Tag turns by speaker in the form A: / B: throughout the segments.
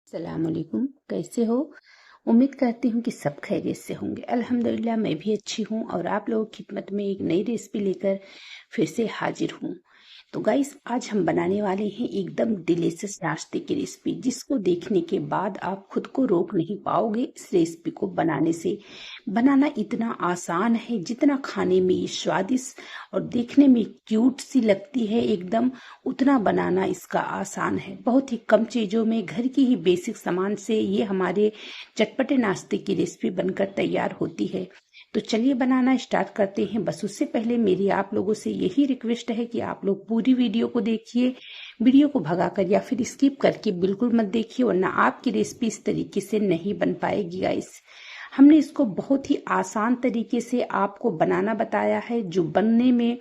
A: अस्सलामुअलैकुम। कैसे हो? उम्मीद करती हूँ कि सब खैरियत से होंगे। अल्हम्दुलिल्लाह मैं भी अच्छी हूँ और आप लोगों की खिदमत में एक नई रेसिपी लेकर फिर से हाजिर हूँ। तो गाइस, आज हम बनाने वाले हैं एकदम डिलीशियस नाश्ते की रेसिपी, जिसको देखने के बाद आप खुद को रोक नहीं पाओगे इस रेसिपी को बनाने से। बनाना इतना आसान है, जितना खाने में ये स्वादिष्ट और देखने में क्यूट सी लगती है एकदम, उतना बनाना इसका आसान है। बहुत ही कम चीज़ों में घर की ही बेसिक सामान से ये हमारे चटपटे नाश्ते की रेसिपी बनकर तैयार होती है। तो चलिए बनाना स्टार्ट करते हैं। बस उससे पहले मेरी आप लोगों से यही रिक्वेस्ट है कि आप लोग पूरी वीडियो को देखिए, वीडियो को भगाकर या फिर स्किप करके बिल्कुल मत देखिए, वरना आपकी रेसिपी इस तरीके से नहीं बन पाएगी गाइस। हमने इसको बहुत ही आसान तरीके से आपको बनाना बताया है, जो बनने में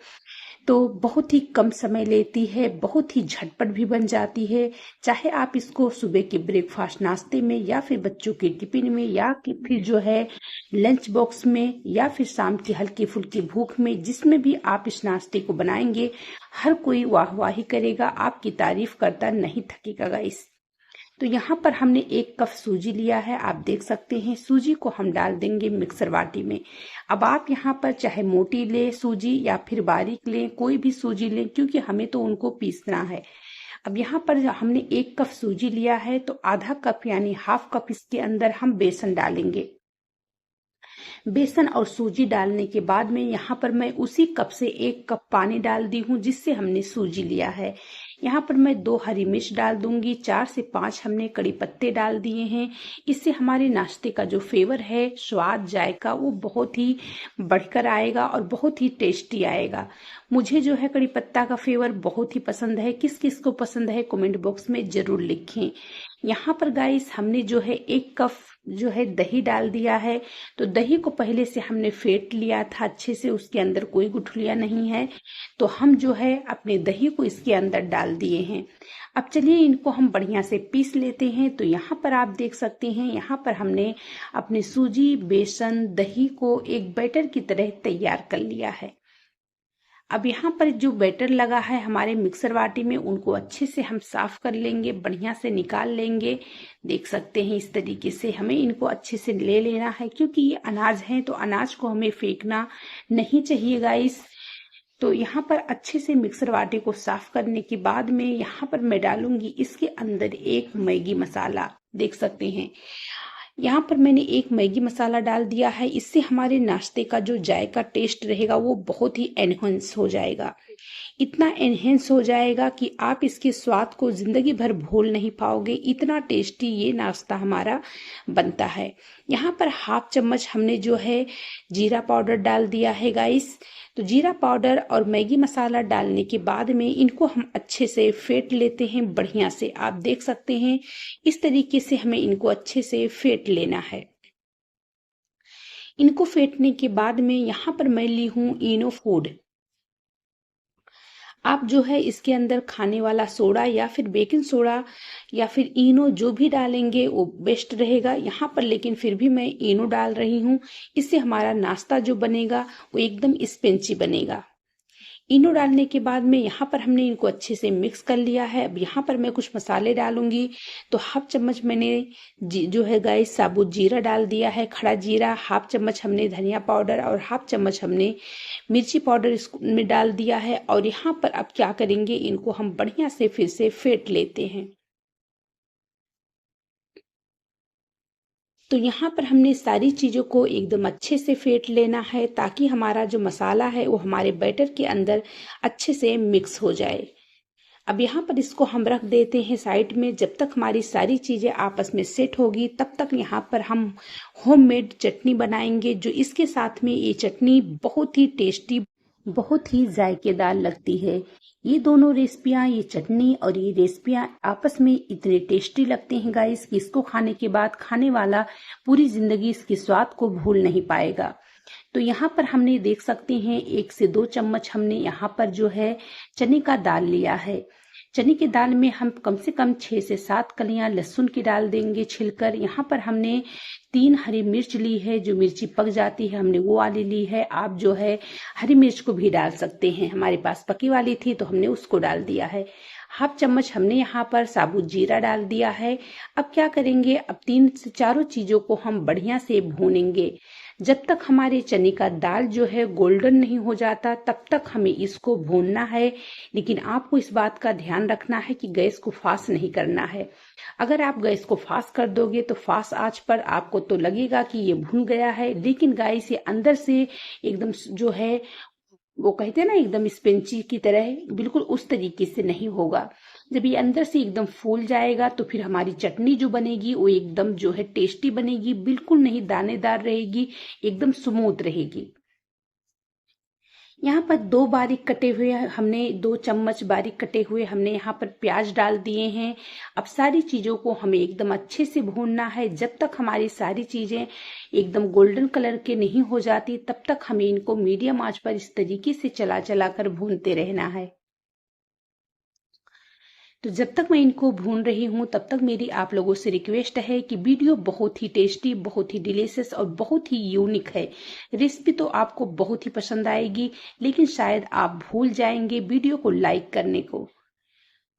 A: तो बहुत ही कम समय लेती है, बहुत ही झटपट भी बन जाती है। चाहे आप इसको सुबह के ब्रेकफास्ट नाश्ते में या फिर बच्चों के टिफिन में या फिर जो है लंच बॉक्स में या फिर शाम की हल्की फुल्की भूख में, जिसमें भी आप इस नाश्ते को बनाएंगे हर कोई वाहवाही करेगा, आपकी तारीफ करता नहीं थकेगा गाइस। तो यहाँ पर हमने 1 कप सूजी लिया है, आप देख सकते हैं। सूजी को हम डाल देंगे मिक्सर बाटी में। अब आप यहाँ पर चाहे मोटी ले सूजी या फिर बारीक लें, कोई भी सूजी लें, क्योंकि हमें तो उनको पीसना है। अब यहाँ पर हमने 1 कप सूजी लिया है, तो आधा कप यानी हाफ कप इसके अंदर हम बेसन डालेंगे। बेसन और सूजी डालने के बाद में यहाँ पर मैं उसी कप से 1 कप पानी डाल दी हूँ, जिससे हमने सूजी लिया है। यहाँ पर मैं 2 हरी मिर्च डाल दूंगी, 4 से 5 हमने कड़ी पत्ते डाल दिए हैं। इससे हमारे नाश्ते का जो फ्लेवर है, स्वाद, जायका, वो बहुत ही बढ़कर आएगा और बहुत ही टेस्टी आएगा। मुझे जो है कड़ी पत्ता का फ्लेवर बहुत ही पसंद है। किस किस को पसंद है कमेंट बॉक्स में जरूर लिखें। यहाँ पर गाइस हमने जो है 1 कप जो है दही डाल दिया है। तो दही को पहले से हमने फेंट लिया था अच्छे से, उसके अंदर कोई गुठलियां नहीं है। तो हम जो है अपने दही को इसके अंदर डाल दिए हैं। अब चलिए इनको हम बढ़िया से पीस लेते हैं। तो यहाँ पर आप देख सकते हैं, यहाँ पर हमने अपने सूजी, बेसन, दही को एक बैटर की तरह तैयार कर लिया है। अब यहाँ पर जो बैटर लगा है हमारे मिक्सर बाटी में, उनको अच्छे से हम साफ कर लेंगे, बढ़िया से निकाल लेंगे। देख सकते हैं इस तरीके से हमें इनको अच्छे से ले लेना है, क्योंकि ये अनाज है तो अनाज को हमें फेंकना नहीं चाहिए गाइस। तो यहाँ पर अच्छे से मिक्सर बाटी को साफ करने के बाद में यहाँ पर मैं डालूंगी इसके अंदर 1 मैगी मसाला। देख सकते हैं यहाँ पर मैंने 1 मैगी मसाला डाल दिया है। इससे हमारे नाश्ते का जो जायका टेस्ट रहेगा वो बहुत ही एनहेंस हो जाएगा। इतना एनहेंस हो जाएगा कि आप इसके स्वाद को जिंदगी भर भूल नहीं पाओगे, इतना टेस्टी ये नाश्ता हमारा बनता है। यहाँ पर हाफ चम्मच हमने जो है जीरा पाउडर डाल दिया है गाइस। तो जीरा पाउडर और मैगी मसाला डालने के बाद में इनको हम अच्छे से फेंट लेते हैं बढ़िया से। आप देख सकते हैं इस तरीके से हमें इनको अच्छे से फेंट लेना है। इनको फेंटने के बाद में यहाँ पर मैं ली हूँ इनो फूड। आप जो है इसके अंदर खाने वाला सोडा या फिर बेकिंग सोडा या फिर इनो जो भी डालेंगे वो बेस्ट रहेगा। यहाँ पर लेकिन फिर भी मैं इनो डाल रही हूँ, इससे हमारा नाश्ता जो बनेगा वो एकदम स्पंजी बनेगा। इनो डालने के बाद में यहाँ पर हमने इनको अच्छे से मिक्स कर लिया है। अब यहाँ पर मैं कुछ मसाले डालूंगी। तो हाफ चम्मच मैंने जो है गाइस साबुत जीरा डाल दिया है, खड़ा जीरा। हाफ चम्मच हमने धनिया पाउडर और हाफ चम्मच हमने मिर्ची पाउडर इसमें डाल दिया है। और यहाँ पर अब क्या करेंगे, इनको हम बढ़िया से फिर से फेंट लेते हैं। तो यहाँ पर हमने सारी चीज़ों को एकदम अच्छे से फेंट लेना है, ताकि हमारा जो मसाला है वो हमारे बैटर के अंदर अच्छे से मिक्स हो जाए। अब यहाँ पर इसको हम रख देते हैं साइड में। जब तक हमारी सारी चीज़ें आपस में सेट होगी, तब तक यहाँ पर हम होममेड चटनी बनाएंगे, जो इसके साथ में ये चटनी बहुत ही टेस्टी, बहुत ही जायकेदार लगती है। ये दोनों रेसिपियाँ, ये चटनी और ये रेसिपियाँ आपस में इतने टेस्टी लगते हैं गाइस कि इसको खाने के बाद खाने वाला पूरी जिंदगी इसके स्वाद को भूल नहीं पाएगा। तो यहाँ पर हमने देख सकते हैं 1 से 2 चम्मच हमने यहाँ पर जो है चने का दाल लिया है। चने की दाल में हम कम से कम 6 से 7 कलियां लहसुन की डाल देंगे छिलकर। यहाँ पर हमने 3 हरी मिर्च ली है, जो मिर्ची पक जाती है हमने वो वाली ली है। आप जो है हरी मिर्च को भी डाल सकते हैं, हमारे पास पकी वाली थी तो हमने उसको डाल दिया है। हाफ चम्मच हमने यहाँ पर साबुत जीरा डाल दिया है। अब क्या करेंगे, अब 3 से 4 चीजों को हम बढ़िया से भूनेंगे। जब तक हमारे चने का दाल जो है गोल्डन नहीं हो जाता तब तक हमें इसको भूनना है। लेकिन आपको इस बात का ध्यान रखना है कि गैस को फास्ट नहीं करना है। अगर आप गैस को फास्ट कर दोगे तो फास्ट आंच पर आपको तो लगेगा कि ये भुन गया है, लेकिन गाइस ये अंदर से एकदम जो है वो कहते हैं ना एकदम स्पंजी की तरह, बिल्कुल उस तरीके से नहीं होगा। जब ये अंदर से एकदम फूल जाएगा तो फिर हमारी चटनी जो बनेगी वो एकदम जो है टेस्टी बनेगी, बिल्कुल नहीं दानेदार रहेगी, एकदम स्मूथ रहेगी। यहाँ पर 2 चम्मच बारीक कटे हुए हमने यहाँ पर प्याज डाल दिए हैं। अब सारी चीजों को हमें एकदम अच्छे से भूनना है। जब तक हमारी सारी चीजें एकदम गोल्डन कलर के नहीं हो जाती तब तक हमें इनको मीडियम आंच पर इस तरीके से चला चला कर भूनते रहना है। तो जब तक मैं इनको भून रही हूँ तब तक मेरी आप लोगों से रिक्वेस्ट है कि वीडियो बहुत ही टेस्टी, बहुत ही डिलीशियस और बहुत ही यूनिक है। रेसिपी तो आपको बहुत ही पसंद आएगी, लेकिन शायद आप भूल जाएंगे वीडियो को लाइक करने को।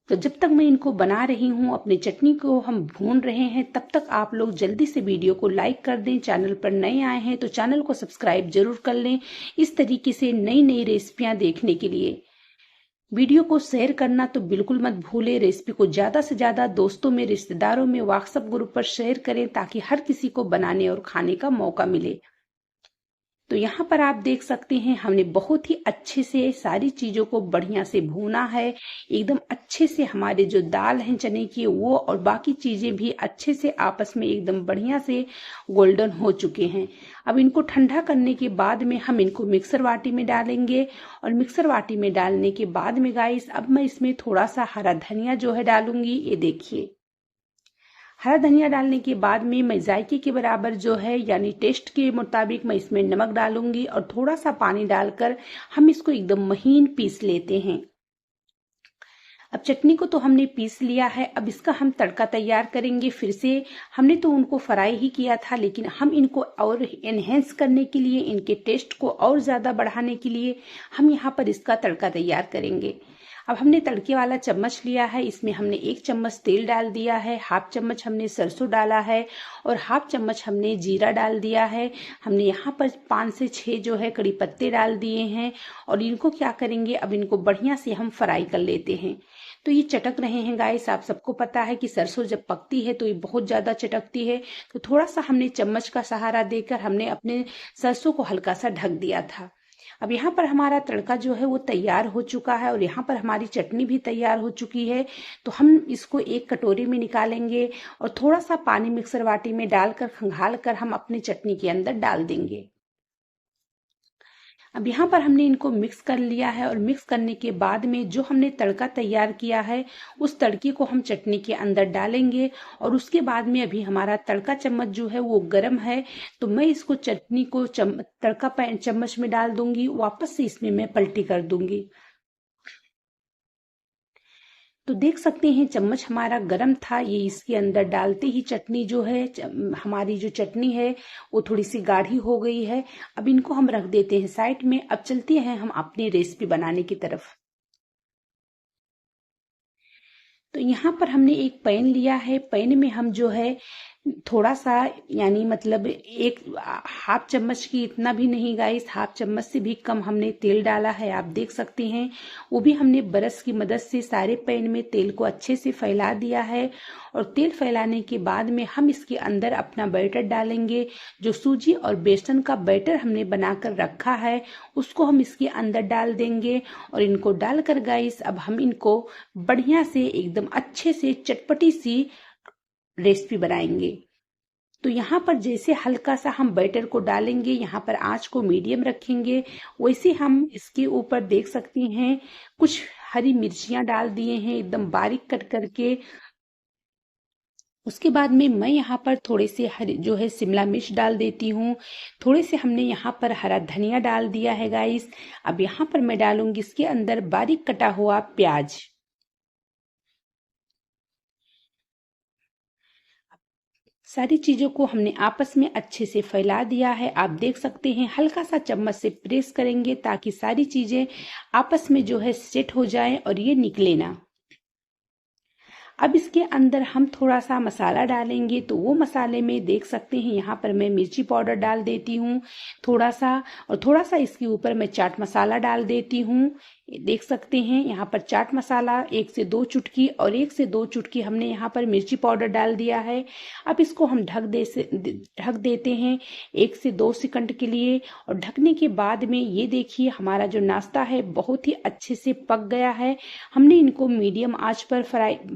A: तो जब तक मैं इनको बना रही हूँ, अपनी चटनी को हम भून रहे हैं, तब तक आप लोग जल्दी से वीडियो को लाइक कर दें। चैनल पर नए आए हैं तो चैनल को सब्सक्राइब जरूर कर लें, इस तरीके से नई नई रेसिपियां देखने के लिए। वीडियो को शेयर करना तो बिल्कुल मत भूलें। रेसिपी को ज्यादा से ज्यादा दोस्तों में, रिश्तेदारों में, व्हाट्सएप ग्रुप पर शेयर करें ताकि हर किसी को बनाने और खाने का मौका मिले। तो यहाँ पर आप देख सकते हैं हमने बहुत ही अच्छे से सारी चीजों को बढ़िया से भूना है। एकदम अच्छे से हमारे जो दाल हैं चने की वो और बाकी चीजें भी अच्छे से आपस में एकदम बढ़िया से गोल्डन हो चुके हैं। अब इनको ठंडा करने के बाद में हम इनको मिक्सर वाटी में डालेंगे और मिक्सर वाटी में डालने के बाद में गाइस अब मैं इसमें थोड़ा सा हरा धनिया जो है डालूंगी। ये देखिए, हरा धनिया डालने के बाद में मैं जायके के बराबर जो है यानी टेस्ट के मुताबिक मैं इसमें नमक डालूंगी और थोड़ा सा पानी डालकर हम इसको एकदम महीन पीस लेते हैं। अब चटनी को तो हमने पीस लिया है, अब इसका हम तड़का तैयार करेंगे। फिर से हमने तो उनको फ्राई ही किया था, लेकिन हम इनको और एनहेंस करने के लिए, इनके टेस्ट को और ज्यादा बढ़ाने के लिए हम यहाँ पर इसका तड़का तैयार करेंगे। अब हमने तड़के वाला चम्मच लिया है, इसमें हमने 1 चम्मच तेल डाल दिया है, हाफ चम्मच हमने सरसों डाला है और हाफ चम्मच हमने जीरा डाल दिया है। हमने यहाँ पर 5 से 6 जो है कड़ी पत्ते डाल दिए हैं और इनको क्या करेंगे, अब इनको बढ़िया से हम फ्राई कर लेते हैं। तो ये चटक रहे हैं गाइस, आप सबको पता है कि सरसों जब पकती है तो ये बहुत ज्यादा चटकती है। तो थोड़ा सा हमने चम्मच का सहारा देकर हमने अपने सरसों को हल्का सा ढक दिया था। अब यहाँ पर हमारा तड़का जो है वो तैयार हो चुका है और यहाँ पर हमारी चटनी भी तैयार हो चुकी है। तो हम इसको एक कटोरी में निकालेंगे और थोड़ा सा पानी मिक्सर वाटी में डालकर खंगाल कर हम अपनी चटनी के अंदर डाल देंगे। अब यहाँ पर हमने इनको मिक्स कर लिया है और मिक्स करने के बाद में जो हमने तड़का तैयार किया है उस तड़के को हम चटनी के अंदर डालेंगे और उसके बाद में अभी हमारा तड़का चम्मच जो है वो गर्म है, तो मैं इसको चटनी को तड़का चम्मच में डाल दूंगी, वापस से इसमें मैं पलटी कर दूंगी। तो देख सकते हैं चम्मच हमारा गरम था, ये इसके अंदर डालते ही चटनी जो है हमारी जो चटनी है वो थोड़ी सी गाढ़ी हो गई है। अब इनको हम रख देते हैं साइड में। अब चलते हैं हम अपनी रेसिपी बनाने की तरफ। तो यहाँ पर हमने एक पैन लिया है, पैन में हम जो है थोड़ा सा यानी मतलब एक हाफ चम्मच की, इतना भी नहीं गाइस, हाफ चम्मच से भी कम हमने तेल डाला है। आप देख सकते हैं वो भी हमने ब्रश की मदद से सारे पैन में तेल को अच्छे से फैला दिया है और तेल फैलाने के बाद में हम इसके अंदर अपना बैटर डालेंगे। जो सूजी और बेसन का बैटर हमने बनाकर रखा है उसको हम इसके अंदर डाल देंगे और इनको डालकर गाइस अब हम इनको बढ़िया से एकदम अच्छे से चटपटी सी रेसिपी बनाएंगे। तो यहाँ पर जैसे हल्का सा हम बैटर को डालेंगे, यहाँ पर आंच को मीडियम रखेंगे, वैसे हम इसके ऊपर देख सकते हैं कुछ हरी मिर्चियां डाल दिए हैं एकदम बारीक कट करके। उसके बाद में मैं यहाँ पर थोड़े से हरी जो है शिमला मिर्च डाल देती हूँ। थोड़े से हमने यहाँ पर हरा धनिया डाल दिया है गाइस। अब यहाँ पर मैं डालूंगी इसके अंदर बारीक कटा हुआ प्याज। सारी चीजों को हमने आपस में अच्छे से फैला दिया है। आप देख सकते हैं हल्का सा चम्मच से प्रेस करेंगे ताकि सारी चीजें आपस में जो है सेट हो जाएं और ये निकले ना। अब इसके अंदर हम थोड़ा सा मसाला डालेंगे, तो वो मसाले में देख सकते हैं यहाँ पर मैं मिर्ची पाउडर डाल देती हूँ थोड़ा सा, और थोड़ा सा इसके ऊपर मैं चाट मसाला डाल देती हूँ। देख सकते हैं यहाँ पर चाट मसाला 1 से 2 चुटकी और 1 से 2 चुटकी हमने यहाँ पर मिर्ची पाउडर डाल दिया है। अब इसको हम ढक देते हैं 1 से 2 सेकंड के लिए, और ढकने के बाद में ये देखिए हमारा जो नाश्ता है बहुत ही अच्छे से पक गया है। हमने इनको मीडियम आंच पर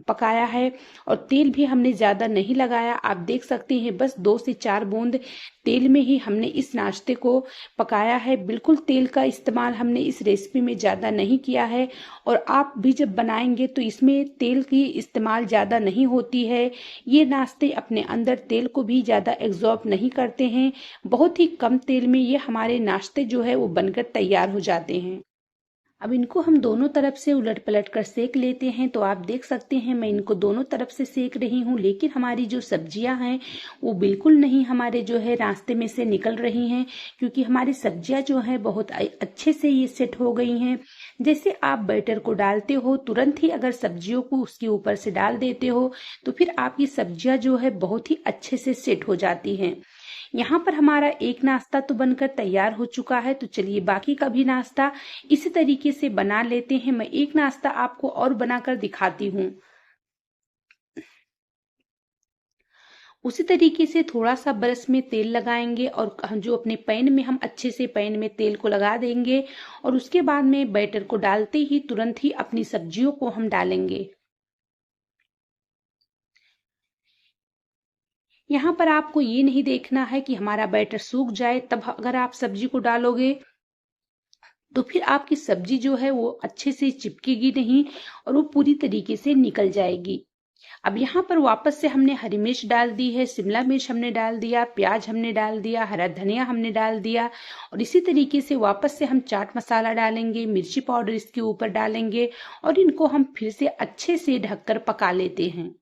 A: पकाया है और तेल भी हमने ज़्यादा नहीं लगाया। आप देख सकते हैं बस 2 से 4 बूंद तेल में ही हमने इस नाश्ते को पकाया है। बिल्कुल तेल का इस्तेमाल हमने इस रेसिपी में ज़्यादा नहीं किया है, और आप भी जब बनाएंगे तो इसमें तेल की इस्तेमाल ज़्यादा नहीं होती है। ये नाश्ते अपने अंदर तेल को भी ज़्यादा एब्जॉर्ब नहीं करते हैं। बहुत ही कम तेल में ये हमारे नाश्ते जो है वो बनकर तैयार हो जाते हैं। अब इनको हम दोनों तरफ से उलट पलट कर सेक लेते हैं। तो आप देख सकते हैं मैं इनको दोनों तरफ से सेक रही हूँ, लेकिन हमारी जो सब्जियां हैं वो बिल्कुल नहीं हमारे जो है रास्ते में से निकल रही हैं, क्योंकि हमारी सब्जियां जो है बहुत अच्छे से ये सेट हो गई हैं। जैसे आप बैटर को डालते हो तुरंत ही अगर सब्जियों को उसके ऊपर से डाल देते हो तो फिर आपकी सब्जियां जो है बहुत ही अच्छे से सेट हो जाती हैं। यहाँ पर हमारा एक नाश्ता तो बनकर तैयार हो चुका है, तो चलिए बाकी का भी नाश्ता इसी तरीके से बना लेते हैं। मैं एक नाश्ता आपको और बनाकर दिखाती हूँ। उसी तरीके से थोड़ा सा ब्रश में तेल लगाएंगे और जो अपने पैन में हम अच्छे से पैन में तेल को लगा देंगे, और उसके बाद में बैटर को डालते ही तुरंत ही अपनी सब्जियों को हम डालेंगे। यहाँ पर आपको ये नहीं देखना है कि हमारा बैटर सूख जाए, तब अगर आप सब्जी को डालोगे तो फिर आपकी सब्जी जो है वो अच्छे से चिपकेगी नहीं और वो पूरी तरीके से निकल जाएगी। अब यहाँ पर वापस से हमने हरी मिर्च डाल दी है, शिमला मिर्च हमने डाल दिया, प्याज हमने डाल दिया, हरा धनिया हमने डाल दिया, और इसी तरीके से वापस से हम चाट मसाला डालेंगे, मिर्ची पाउडर इसके ऊपर डालेंगे, और इनको हम फिर से अच्छे से ढककर पका लेते हैं।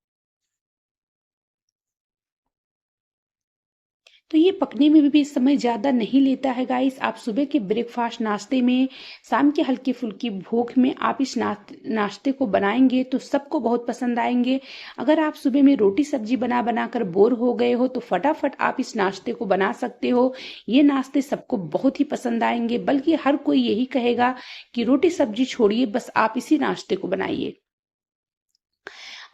A: तो ये पकने में भी समय ज़्यादा नहीं लेता है गाइस। आप सुबह के ब्रेकफास्ट नाश्ते में, शाम के हल्की फुल्की भूख में आप इस नाश्ते को बनाएंगे तो सबको बहुत पसंद आएंगे। अगर आप सुबह में रोटी सब्जी बना बना कर बोर हो गए हो तो फटाफट आप इस नाश्ते को बना सकते हो। ये नाश्ते सबको बहुत ही पसंद आएंगे, बल्कि हर कोई यही कहेगा कि रोटी सब्जी छोड़िए, बस आप इसी नाश्ते को बनाइए।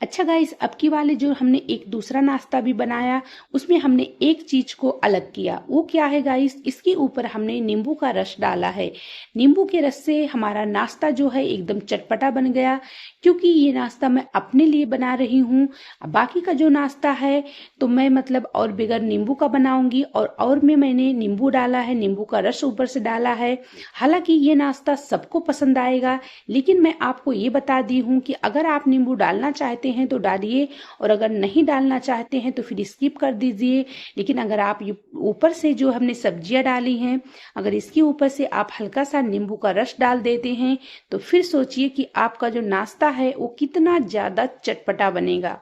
A: अच्छा गाइस, अब की वाले जो हमने एक दूसरा नाश्ता भी बनाया उसमें हमने एक चीज को अलग किया। वो क्या है गाइस, इसके ऊपर हमने नींबू का रस डाला है। नींबू के रस से हमारा नाश्ता जो है एकदम चटपटा बन गया, क्योंकि ये नाश्ता मैं अपने लिए बना रही हूँ। बाकी का जो नाश्ता है तो मैं मतलब और बगैर नींबू का बनाऊंगी, और में मैंने नींबू डाला है, नींबू का रस ऊपर से डाला है। हालांकि ये नाश्ता सबको पसंद आएगा, लेकिन मैं आपको ये बता दी हूँ कि अगर आप नींबू डालना चाहते हैं तो डालिए, और अगर नहीं डालना चाहते हैं तो फिर स्किप कर दीजिए। लेकिन अगर आप ऊपर से जो हमने सब्जियां डाली हैं, अगर इसके ऊपर से आप हल्का सा नींबू का रस डाल देते हैं तो फिर सोचिए कि आपका जो नाश्ता है वो कितना ज्यादा चटपटा बनेगा।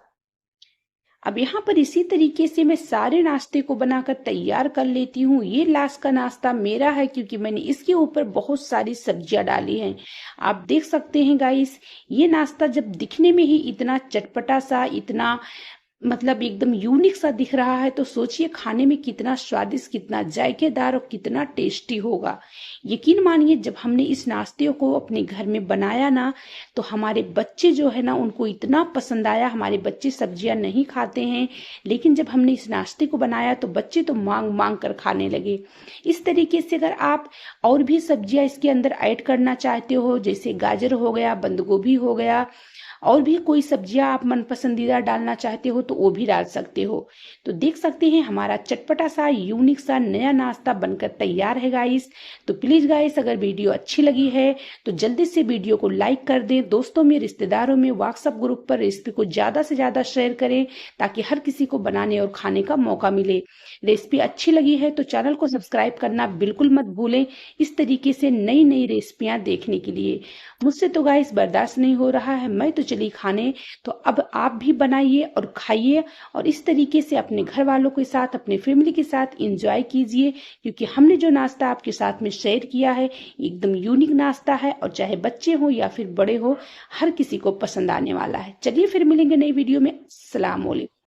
A: अब यहाँ पर इसी तरीके से मैं सारे नाश्ते को बनाकर तैयार कर लेती हूँ। ये लास्ट का नाश्ता मेरा है, क्योंकि मैंने इसके ऊपर बहुत सारी सब्जियां डाली हैं। आप देख सकते हैं गाइस, ये नाश्ता जब दिखने में ही इतना चटपटा सा, इतना मतलब एकदम यूनिक सा दिख रहा है, तो सोचिए खाने में कितना स्वादिष्ट, कितना जायकेदार और कितना टेस्टी होगा। यकीन मानिए जब हमने इस नाश्ते को अपने घर में बनाया ना, तो हमारे बच्चे जो है ना उनको इतना पसंद आया। हमारे बच्चे सब्जियां नहीं खाते हैं, लेकिन जब हमने इस नाश्ते को बनाया तो बच्चे तो मांग मांग कर खाने लगे। इस तरीके से अगर आप और भी सब्जियां इसके अंदर ऐड करना चाहते हो, जैसे गाजर हो गया, बंद गोभी हो गया, और भी कोई सब्जियां आप मन पसंदीदा डालना चाहते हो तो वो भी डाल सकते हो। तो देख सकते हैं हमारा चटपटा सा, यूनिक सा नया नाश्ता बनकर तैयार है गाइस। तो प्लीज गाइस, अगर वीडियो अच्छी लगी है तो जल्दी से वीडियो को लाइक कर दें, दोस्तों में, रिश्तेदारों में, व्हाट्सएप ग्रुप पर रेसिपी को ज्यादा से ज्यादा शेयर करें, ताकि हर किसी को बनाने और खाने का मौका मिले। रेसिपी अच्छी लगी है तो चैनल को सब्सक्राइब करना बिल्कुल मत भूलें, इस तरीके से नई नई रेसिपियां देखने के लिए। मुझसे तो गाइस बर्दाश्त नहीं हो रहा है, मैं तो चली खाने। तो अब आप भी बनाइए और खाइए और इस तरीके से अपने घर वालों के साथ, अपने फैमिली के साथ इंजॉय कीजिए, क्योंकि हमने जो नाश्ता आपके साथ में शेयर किया है एकदम यूनिक नाश्ता है और चाहे बच्चे हो या फिर बड़े हो, हर किसी को पसंद आने वाला है। चलिए फिर मिलेंगे नई वीडियो में। अस्सलाम वालेकुम।